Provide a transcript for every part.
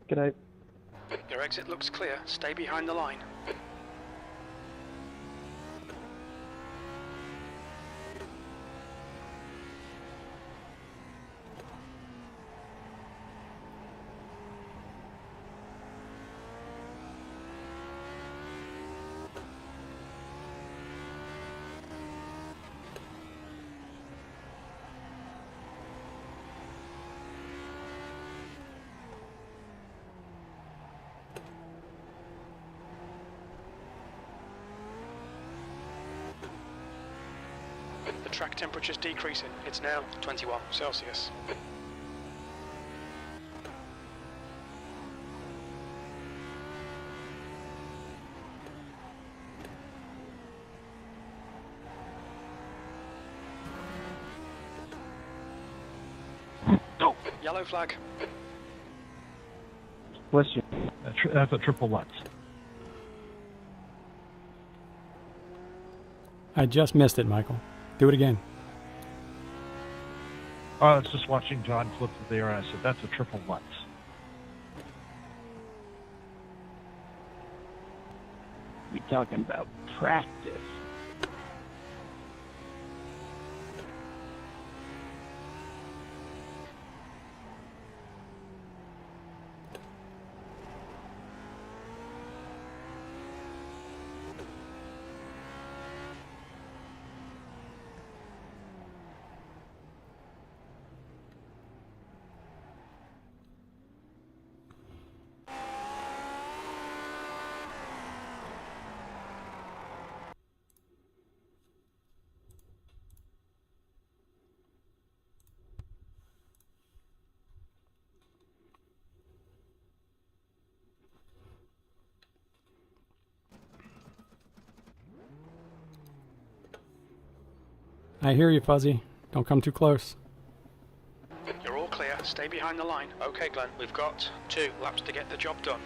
G'day. Your exit looks clear. Stay behind the line. The track temperature's decreasing. It's now 21 Celsius. Oh. Yellow flag. Bless you. That's a triple Lutz. I just missed it, Michael. Do it again. I was just watching John flip through there, and I said, that's a triple Lutz. We talking about practice. I hear you, Fuzzy. Don't come too close. You're all clear. Stay behind the line. Okay, Glenn. We've got 2 laps to get the job done.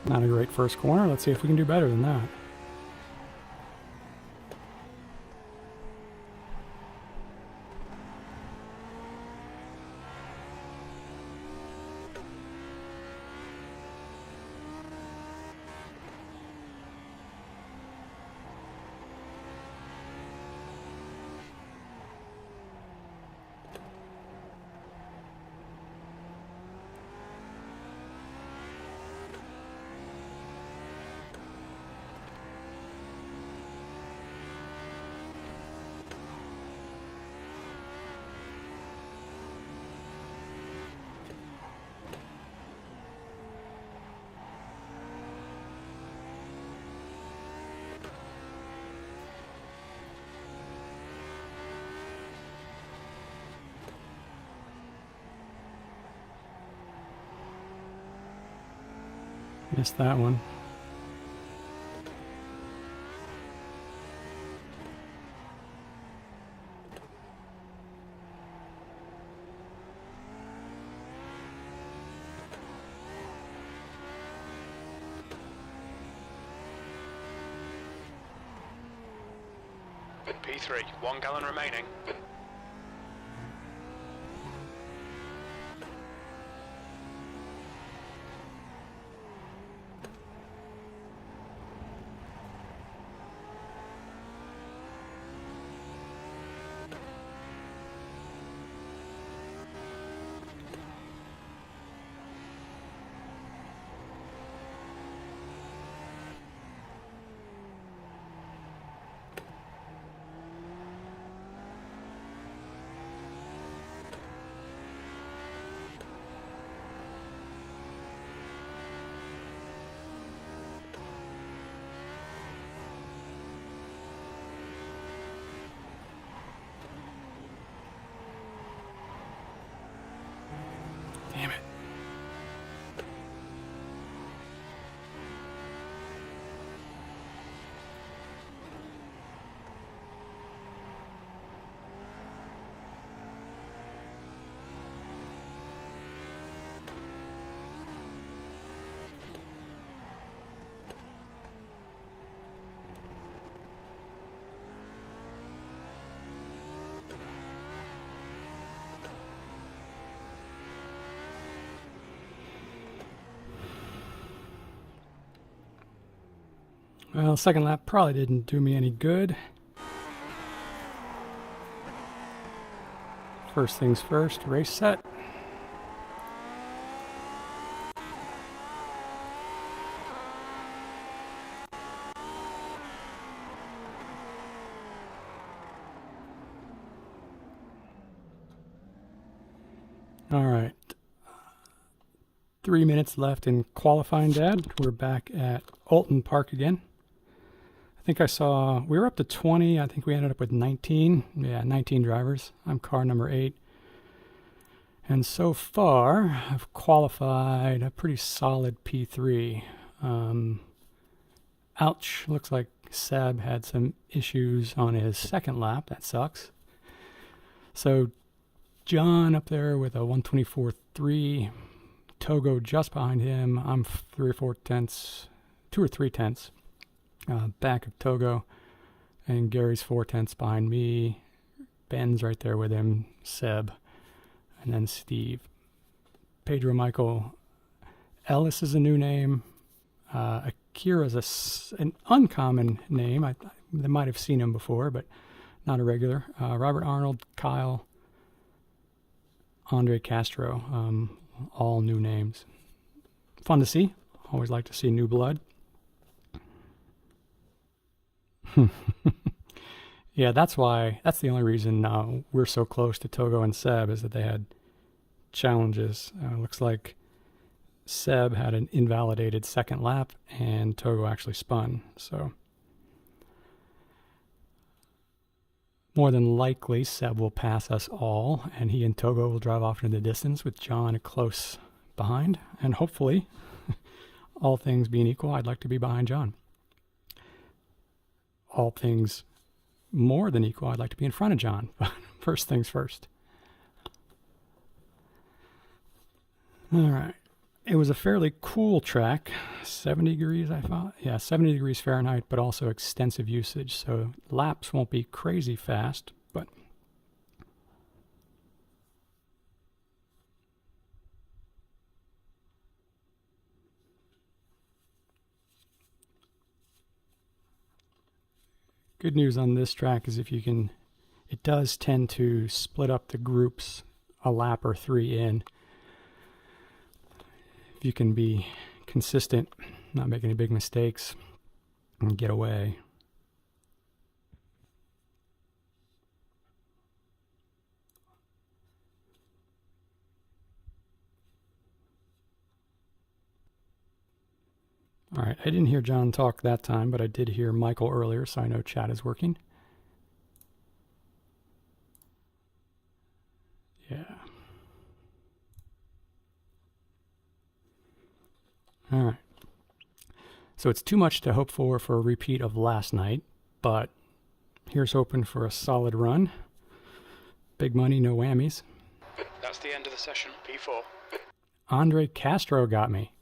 Not a great first corner. Let's see if we can do better than that. Missed that one. P3, 1 gallon remaining. Damn it. Well, second lap probably didn't do me any good. First things first, race set. All right. 3 minutes left in qualifying, Dad. We're back at Oulton Park again. I think I saw, we were up to 20. I think we ended up with 19. Yeah, 19 drivers. I'm car number 8. And so far, I've qualified a pretty solid P3. Ouch. Looks like Seb had some issues on his second lap. That sucks. So John up there with a 124.3. Togo just behind him. I'm 3 or 4 tenths, 2 or 3 tenths back of Togo, and Gary's 4 tenths behind me. Ben's right there with him, Seb, and then Steve. Pedro Michael Ellis is a new name. Akira is an uncommon name. They might have seen him before, but not a regular. Robert Arnold, Kyle, Andre Castro, all new names. Fun to see. Always like to see new blood. Yeah, that's the only reason we're so close to Togo and Seb, is that they had challenges. Looks like Seb had an invalidated second lap and Togo actually spun. So more than likely Seb will pass us all, and he and Togo will drive off into the distance with John a close behind. And hopefully, all things being equal, I'd like to be behind John. All things more than equal, I'd like to be in front of John. First things first. All right. It was a fairly cool track. 70 degrees, I thought. Yeah, 70 degrees Fahrenheit, but also extensive usage. So laps won't be crazy fast, but good news on this track is it does tend to split up the groups a lap or 3 in. If you can be consistent, not make any big mistakes, and get away. All right, I didn't hear John talk that time, but I did hear Michael earlier, so I know chat is working. Yeah. All right. So it's too much to hope for a repeat of last night, but here's hoping for a solid run. Big money, no whammies. That's the end of the session, P4. Andre Castro got me.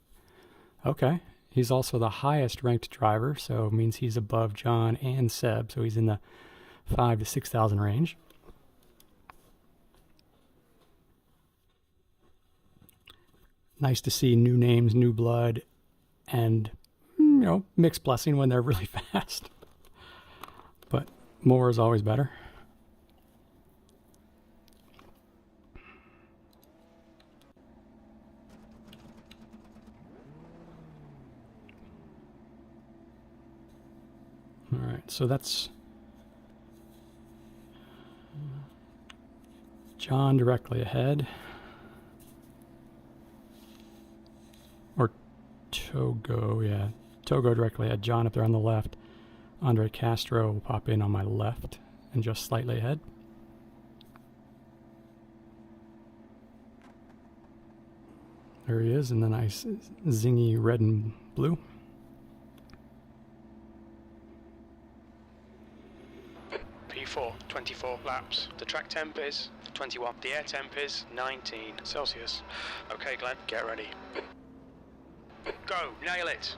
Okay. He's also the highest ranked driver, so it means he's above John and Seb, so he's in the 5 to 6,000 range. Nice to see new names, new blood, and, mixed blessing when they're really fast. But more is always better. All right, so that's John directly ahead. Or Togo, yeah. Togo directly ahead. John up there on the left. Andre Castro will pop in on my left and just slightly ahead. There he is in the nice zingy red and blue. P4, 24 laps. The track temp is 21. The air temp is 19 Celsius. Okay, Glenn, get ready. Go, nail it.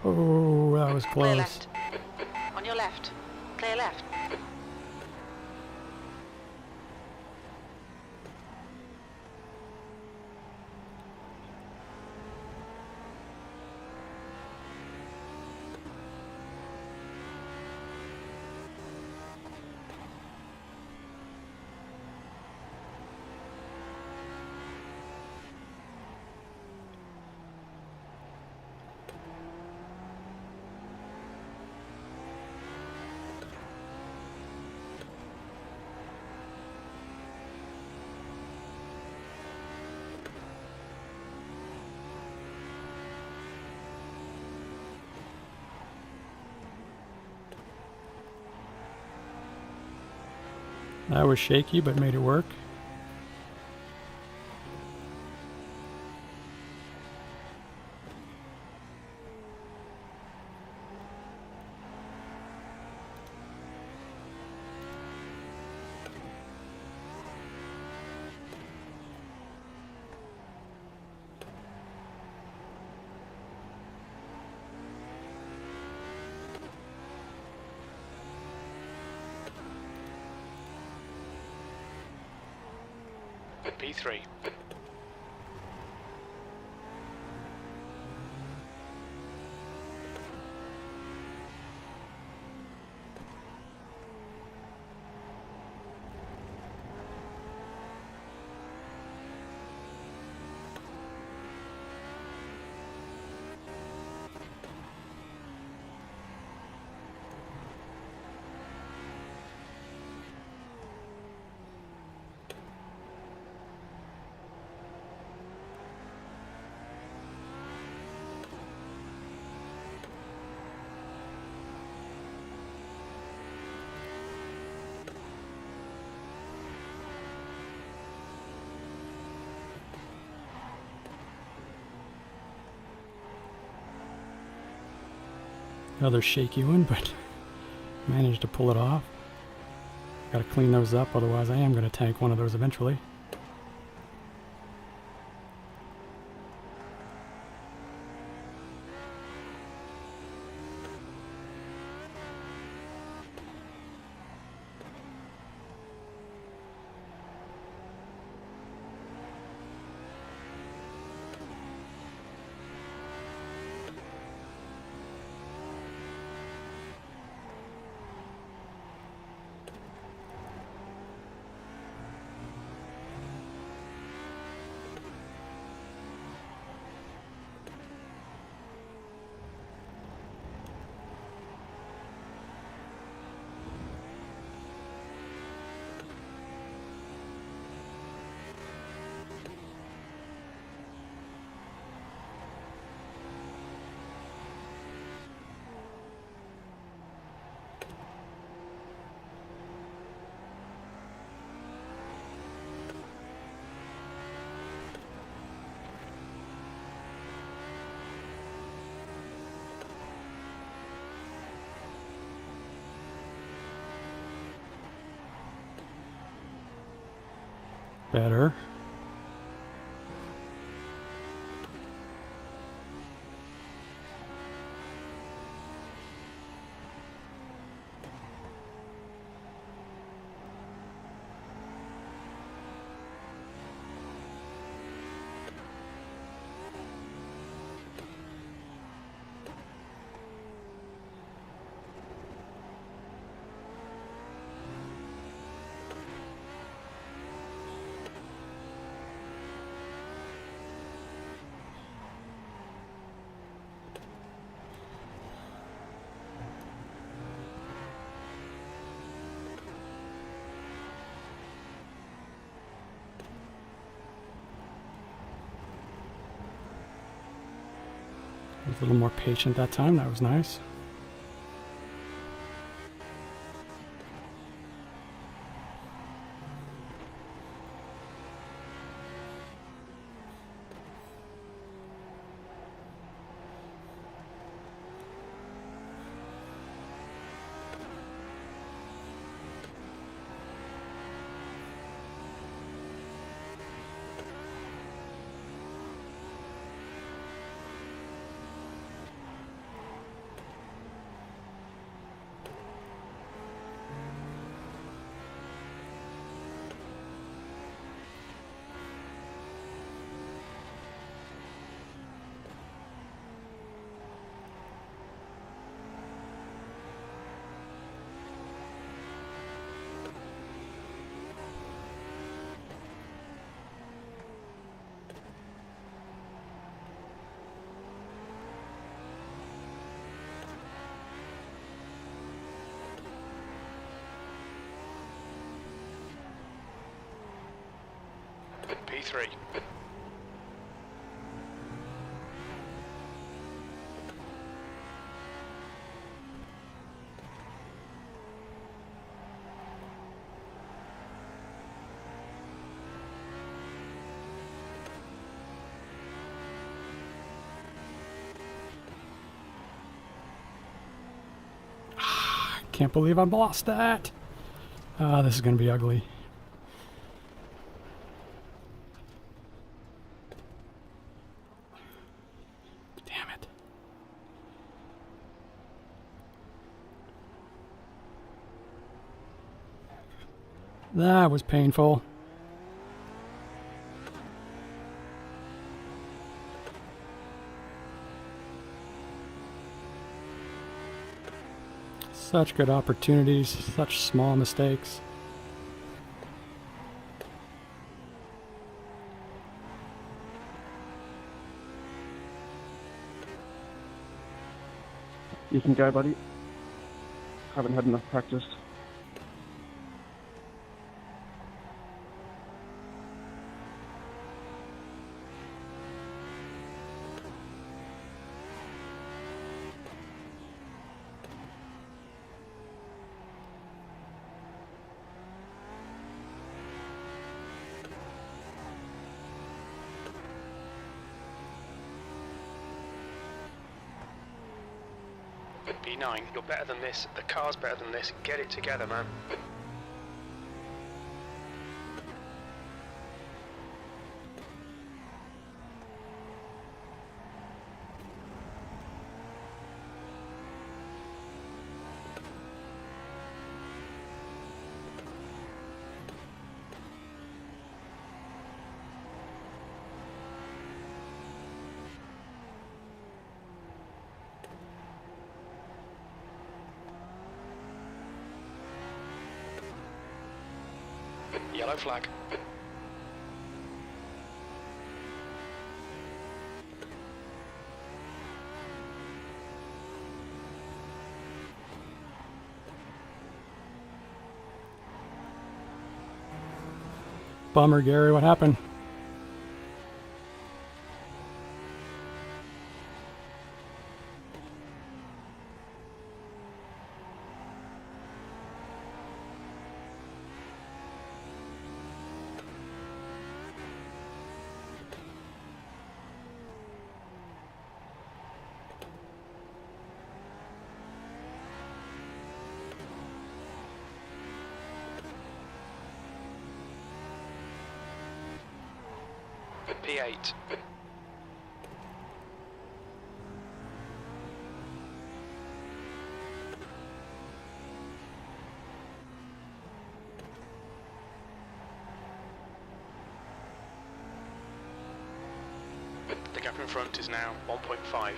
Oh, that was Clear close. left. On your left. Clear left. That was shaky, but made it work. P3. Another shaky one, but managed to pull it off. Gotta clean those up, otherwise I am gonna tank one of those eventually. Better. was a little more patient that time. That was nice. P3. Can't believe I lost that. This is going to be ugly. Damn it. That was painful. Such good opportunities, such small mistakes. You can go, buddy. Haven't had enough practice. P9, you're better than this. The car's better than this. Get it together, man. Yellow flag. Bummer, Gary. What happened? P8. The gap in front is now 1.5.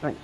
Thanks.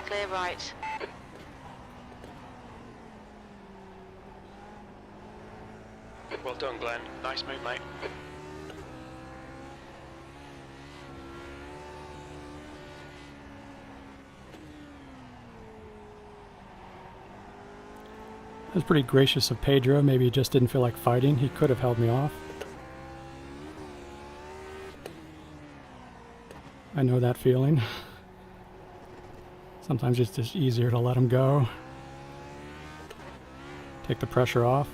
Clear right. Well done, Glenn. Nice move, mate. That was pretty gracious of Pedro. Maybe he just didn't feel like fighting. He could have held me off. I know that feeling. Sometimes it's just easier to let them go. Take the pressure off.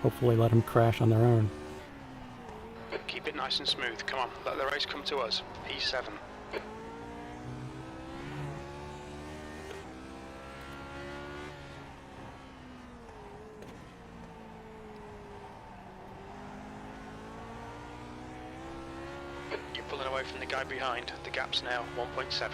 Hopefully let them crash on their own. Keep it nice and smooth. Come on, let the race come to us. P7. You're pulling away from the guy behind. The gap's now 1.7.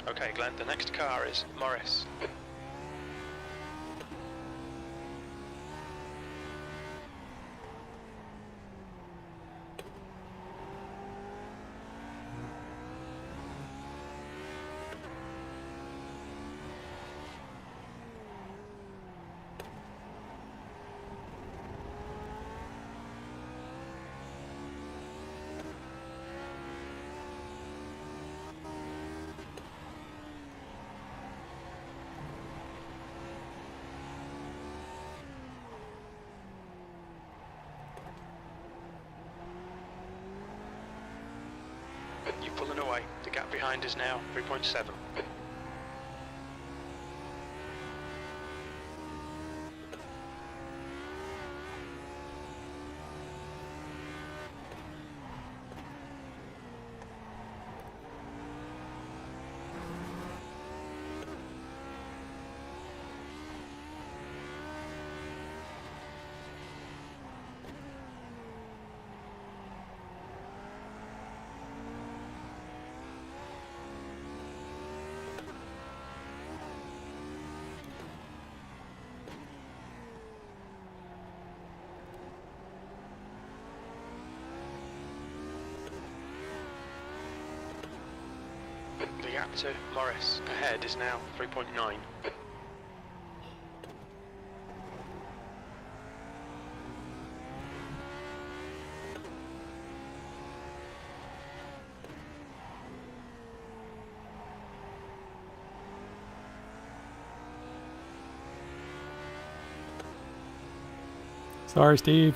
Okay, Glenn, the next car is Morris. You're pulling away. The gap behind is now 3.7. The gap to Morris ahead is now 3.9. Sorry, Steve.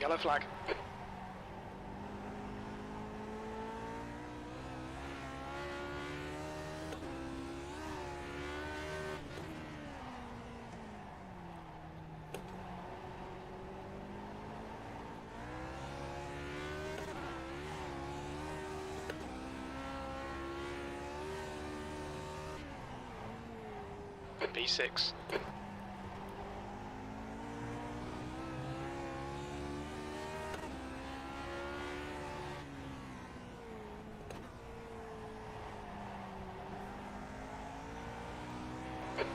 Yellow flag. B6.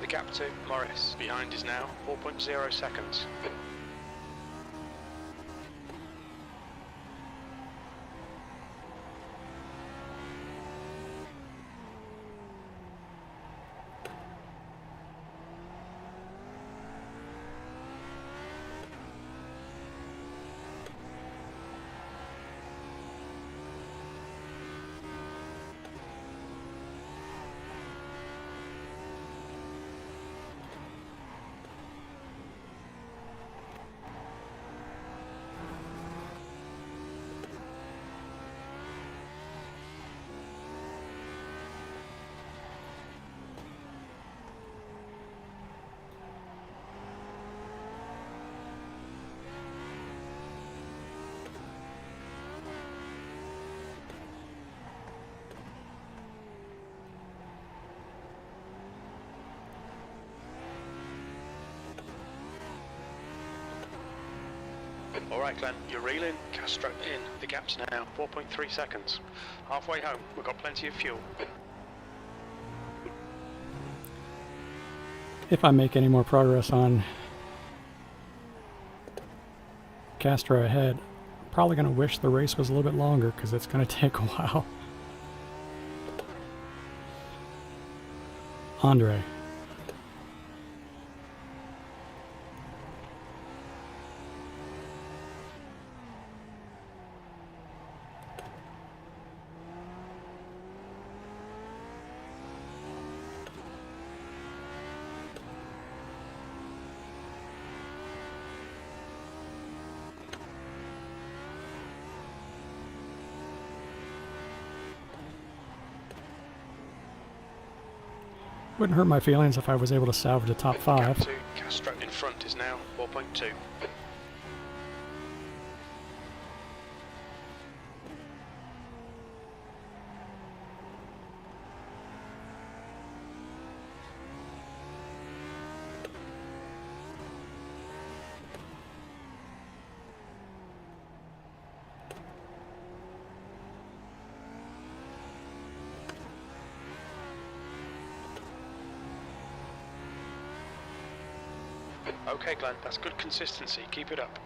The gap to Morris behind is now 4.0 seconds. Alright Glenn, you're reeling, Castro in. The gap's now 4.3 seconds. Halfway home, we've got plenty of fuel. If I make any more progress on Castro ahead, I'm probably going to wish the race was a little bit longer because it's going to take a while. Andre. Wouldn't hurt my feelings if I was able to salvage a top 5. Gap to Castro in front is now 4.2. Okay Glenn, that's good consistency, keep it up.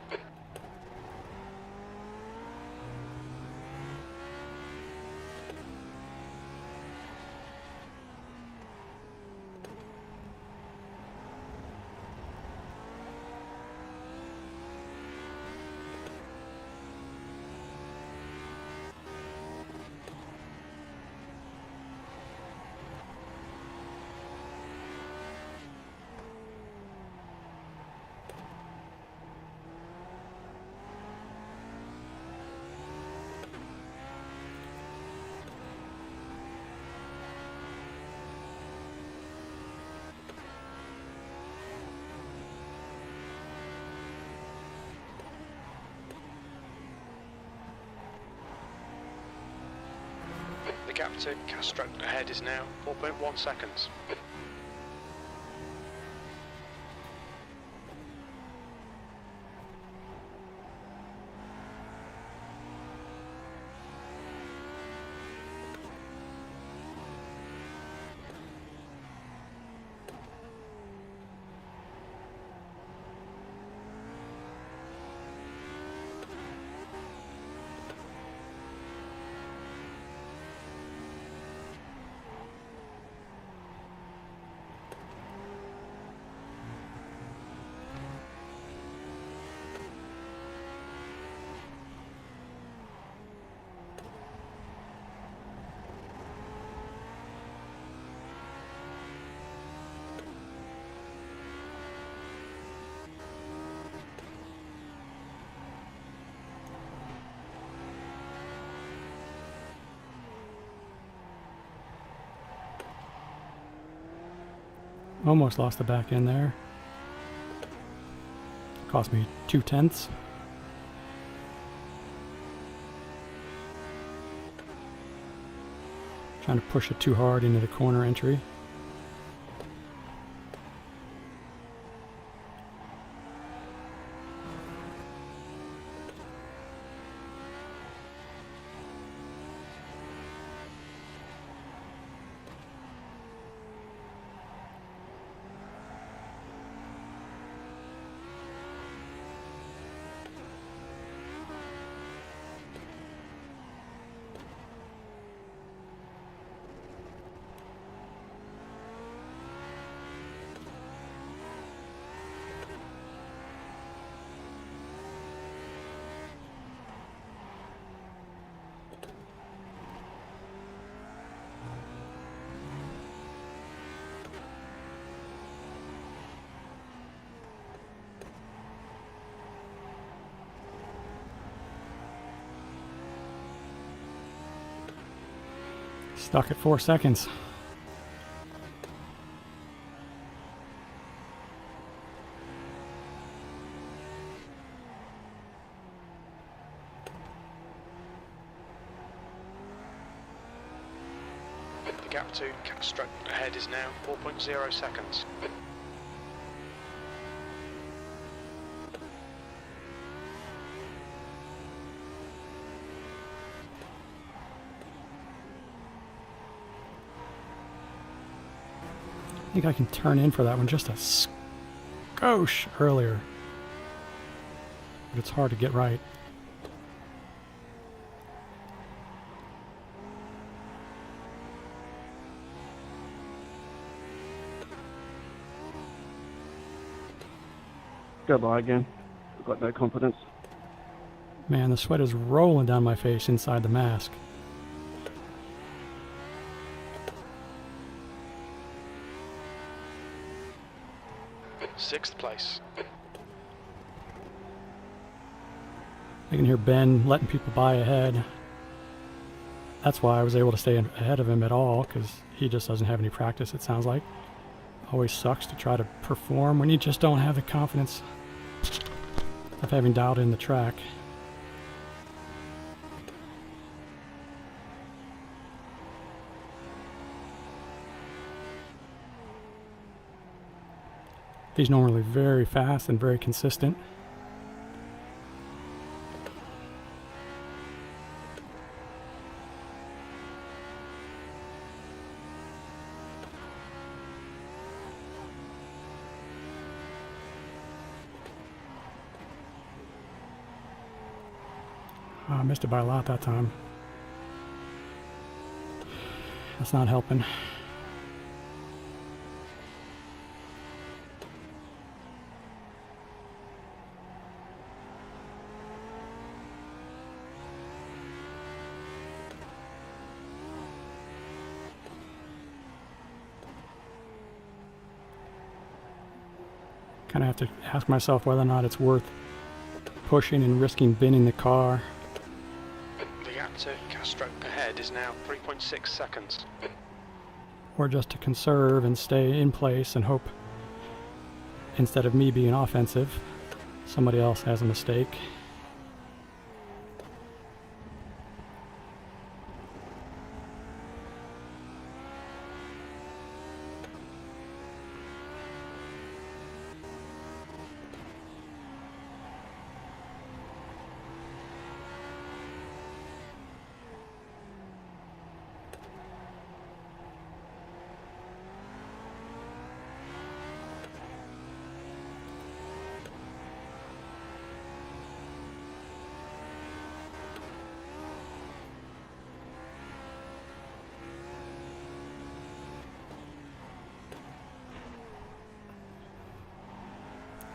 The gap to Castro ahead is now 4.1 seconds. Almost lost the back end there. Cost me 0.2. Trying to push it too hard into the corner entry. Stuck at 4 seconds. The gap to Castro ahead is now 4.0 seconds. I think I can turn in for that one just a skosh earlier. But it's hard to get right. Goodbye again. I've got no confidence. Man, the sweat is rolling down my face inside the mask. Sixth place. I can hear Ben letting people by ahead. That's why I was able to stay ahead of him at all, because he just doesn't have any practice, it sounds like. Always sucks to try to perform when you just don't have the confidence of having dialed in the track. He's normally very fast and very consistent. I missed it by a lot that time. That's not helping. Kind of have to ask myself whether or not it's worth pushing and risking binning the car. The gap to Castro ahead is now 3.6 seconds. Or just to conserve and stay in place and hope, instead of me being offensive, somebody else has a mistake.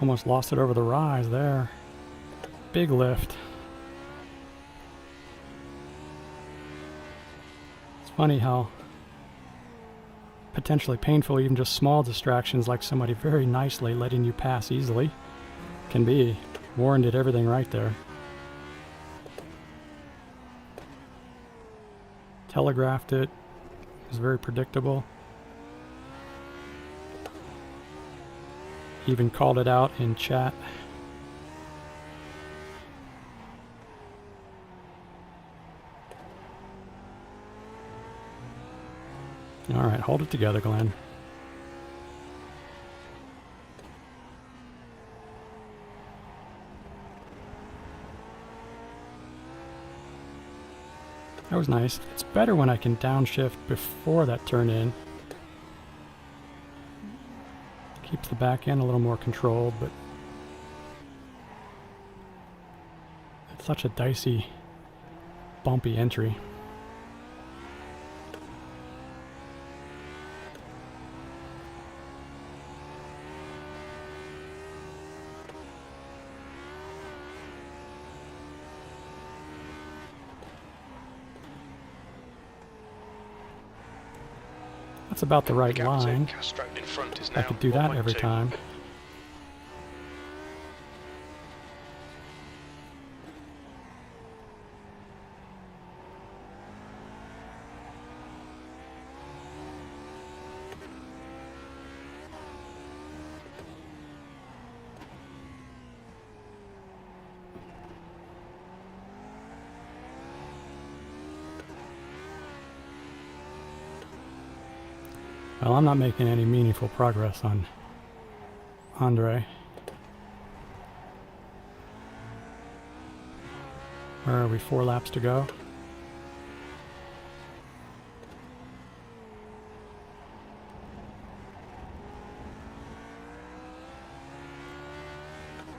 Almost lost it over the rise there. Big lift. It's funny how potentially painful even just small distractions like somebody very nicely letting you pass easily can be. Warren did everything right there. Telegraphed it. It was very predictable. even called it out in chat. All right, hold it together, Glenn. That was nice. It's better when I can downshift before that turn in. Keeps the back end a little more controlled, but it's such a dicey, bumpy entry. That's about the right line. In front is I now could do that every 1.2. time. Well, I'm not making any meaningful progress on Andre. Where are we? 4 laps to go.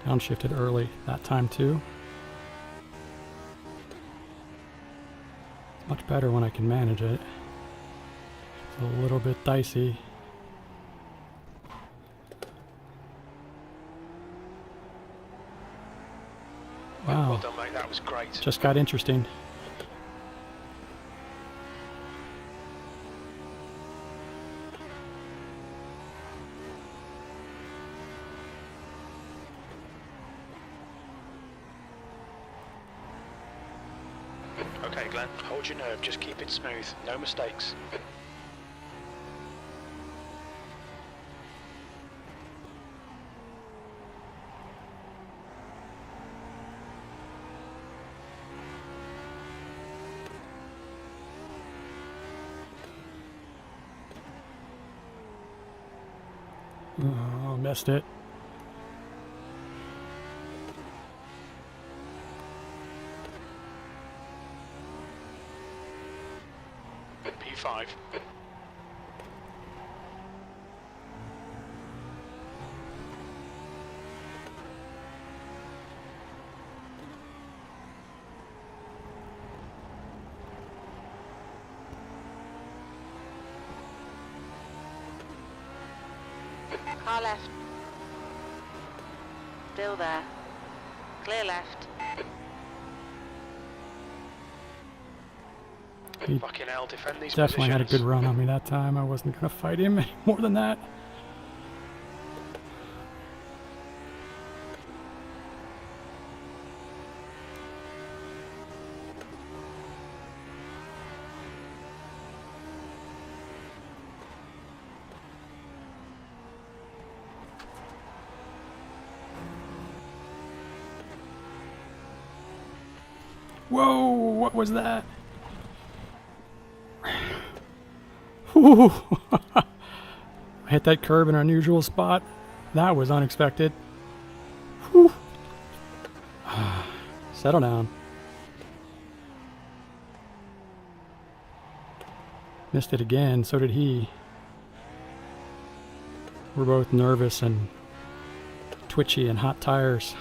Downshifted early that time too. It's much better when I can manage it. A little bit dicey. Wow. Well done, mate. That was great. Just got interesting. Okay, Glenn. Hold your nerve. Just keep it smooth. No mistakes. Oh, missed it. P5. Car left. Still there. Clear left. He Fucking hell, defend these definitely had a good positions. run on me that time. I wasn't going to fight him any more than that. Whoa, what was that? Whew. I hit that curb in an unusual spot. That was unexpected. Whew. Settle down. Missed it again, so did he. We're both nervous and twitchy and hot tires.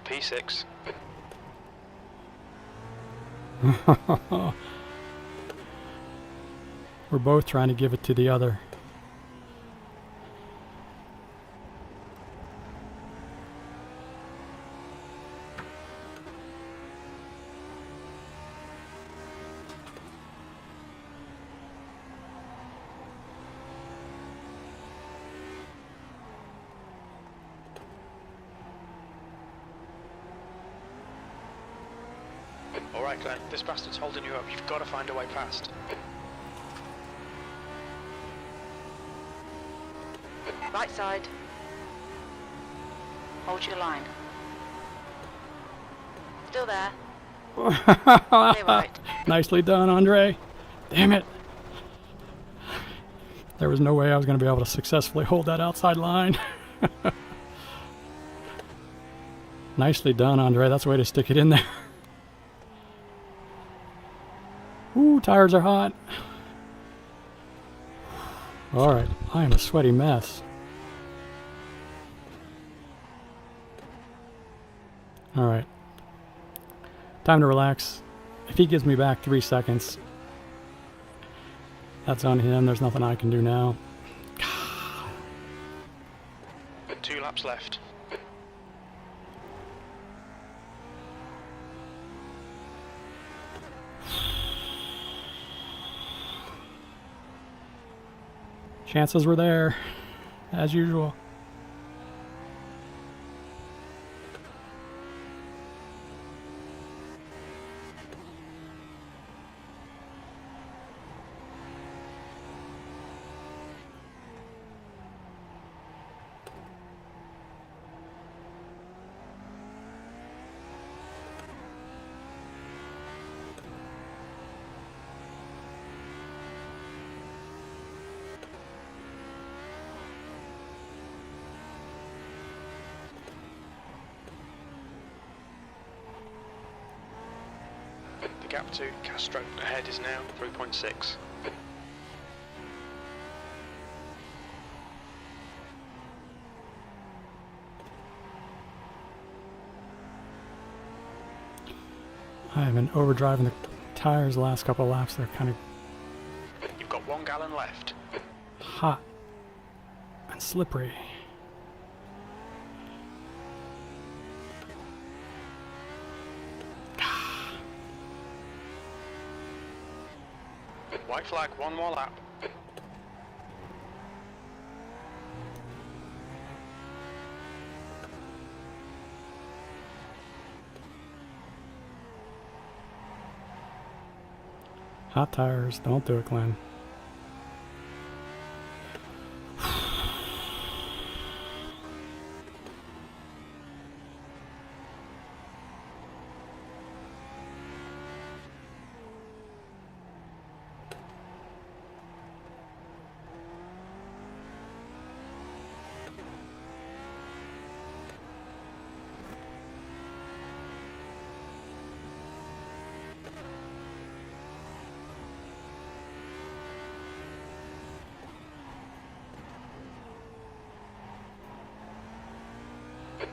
P6. We're both trying to give it to the other. Alright, Glenn, this bastard's holding you up. You've got to find a way past. Right side. Hold your line. Still there. Clear right. Nicely done, Andre. Damn it. There was no way I was going to be able to successfully hold that outside line. Nicely done, Andre. That's the way to stick it in there. Ooh, tires are hot. Alright, I am a sweaty mess. Alright. Time to relax. If he gives me back 3 seconds, that's on him. There's nothing I can do now. 2 laps left. Chances were there, as usual. The gap to Castro ahead is now 3.6. I have been overdriving the tires the last couple of laps. They're kind of You've got 1 gallon left. hot and slippery. White flag, 1 more lap. Hot tires, don't do it, Glenn.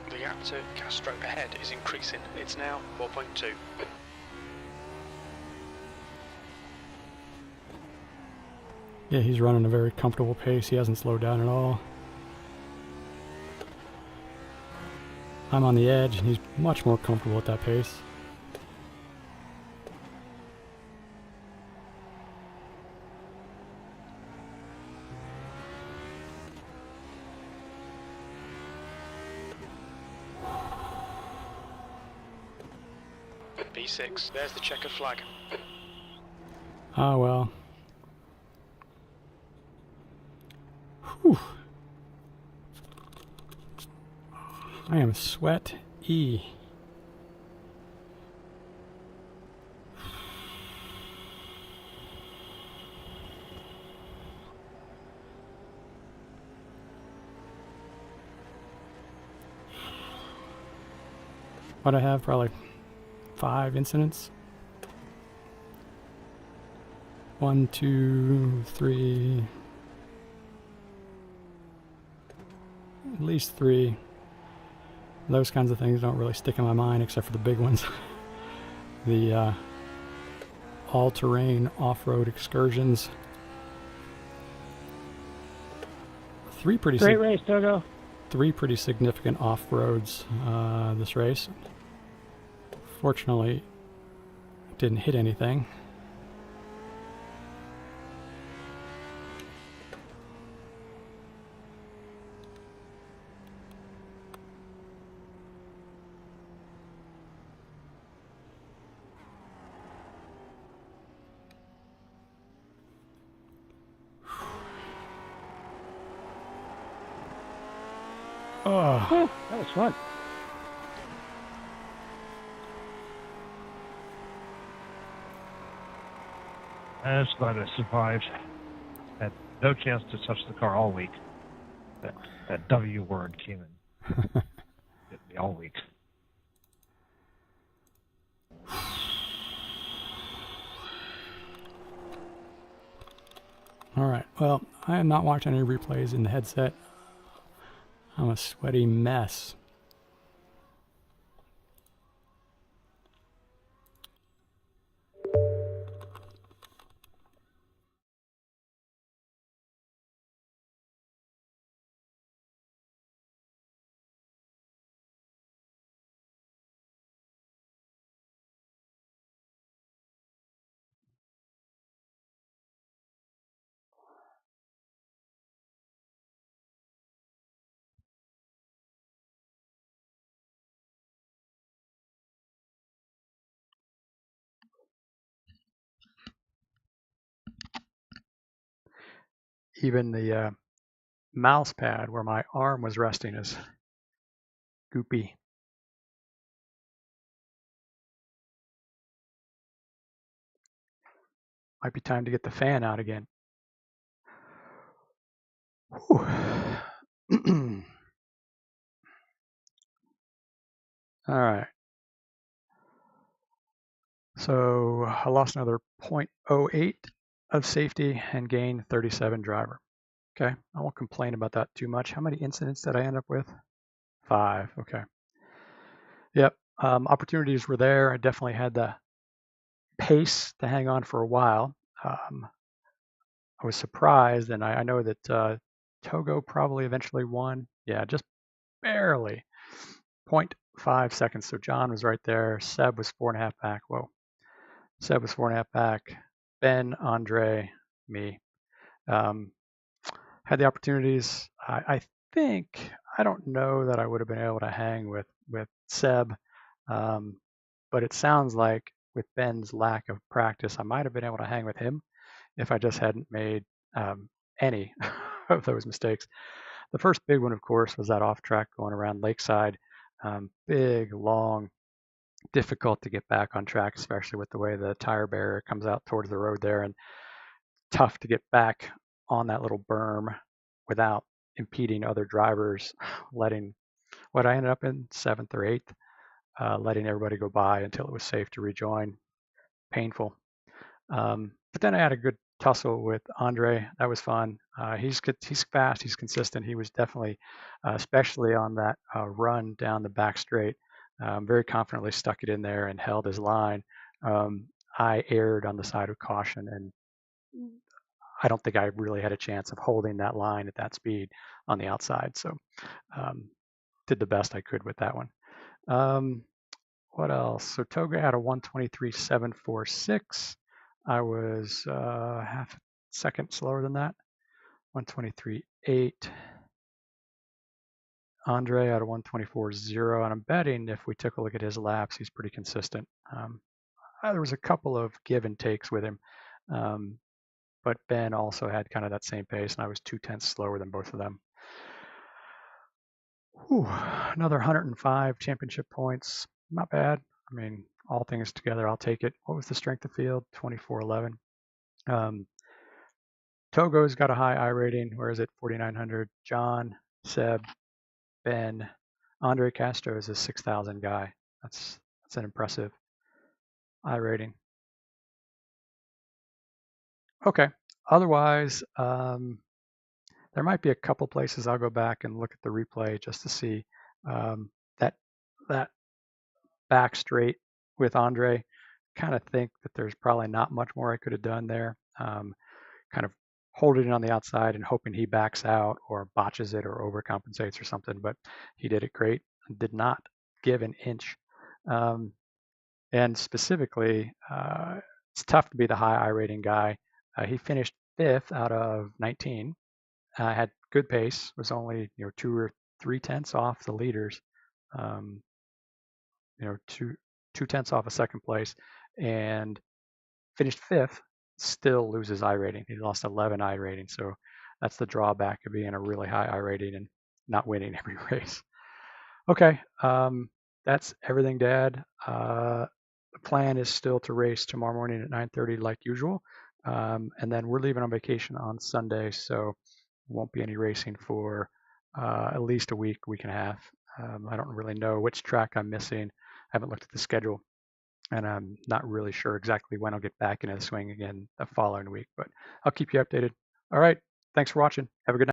The gap to Castro ahead is increasing. It's now 4.2. Yeah, he's running a very comfortable pace. He hasn't slowed down at all. I'm on the edge, and he's much more comfortable at that pace. B6, there's the checkered flag. Ah, well. Whew. I am sweat E. What I have, probably 5 incidents. 1, 2, 3. At least 3. Those kinds of things don't really stick in my mind except for the big ones. The all-terrain off-road excursions. 3 pretty Great race, Togo. 3 pretty significant off-roads this race. Fortunately, didn't hit anything. Oh, That was fun. I'm just glad I survived. Had no chance to touch the car all week. That W word came in. Hit me all week. all right. Well, I am not watching any replays in the headset. I'm a sweaty mess. Even the mouse pad where my arm was resting is goopy. Might be time to get the fan out again. Whew. All right. So I lost another 0.08 of safety and gained 37 driver. Okay, I won't complain about that too much. How many incidents did I end up with? 5. Okay. Yep. Opportunities were there. I definitely had the pace to hang on for a while. I was surprised, and I know that Togo probably eventually won. Yeah, just barely. 0.5 seconds. So John was right there. Seb was 4.5 back. Whoa. Seb was 4.5 back. Ben, Andre, me. Had the opportunities. I think, I don't know that I would have been able to hang with Seb, but it sounds like with Ben's lack of practice, I might have been able to hang with him if I just hadn't made any of those mistakes. The first big one, of course, was that off track going around Lakeside. Big, long, difficult to get back on track, especially with the way the tire barrier comes out towards the road there, and tough to get back on that little berm without impeding other drivers, letting what I ended up in 7th or 8th, letting everybody go by until it was safe to rejoin. Painful. But then I had a good tussle with Andre. That was fun. He's good. He's fast. He's consistent. He was definitely, especially on that run down the back straight, very confidently stuck it in there and held his line. I erred on the side of caution, and I don't think I really had a chance of holding that line at that speed on the outside. So did the best I could with that one. What else? So Toga had a 123.746. I was half a second slower than that. 123.8. Andre had a 124.0, and I'm betting if we took a look at his laps, he's pretty consistent. There was a couple of give and takes with him, but Ben also had kind of that same pace, and I was 0.2 slower than both of them. Whew, another 105 championship points. Not bad. I mean, all things together, I'll take it. What was the strength of field? 24.11. Togo's got a high I rating. Where is it? 4,900. John, Seb, Ben, Andre Castro is a 6,000 guy. That's an impressive I rating. Okay. Otherwise, there might be a couple places I'll go back and look at the replay just to see that back straight with Andre. Kind of think that there's probably not much more I could have done there. Kind of holding it on the outside and hoping he backs out or botches it or overcompensates or something, but he did it great and did not give an inch. And specifically, it's tough to be the high I rating guy. He finished 5th out of 19. Had good pace, was only 2 or 3 tenths off the leaders. 2 tenths off of second place, and finished 5th. Still loses I rating. He lost 11 I rating, so that's the drawback of being a really high I rating and not winning every race. Okay, that's everything, Dad. The plan is still to race tomorrow morning at 9:30 like usual, and then we're leaving on vacation on Sunday, so won't be any racing for at least a week and a half. I don't really know which track I'm missing. I haven't looked at the schedule, and I'm not really sure exactly when I'll get back into the swing again the following week, but I'll keep you updated. All right, thanks for watching. Have a good night.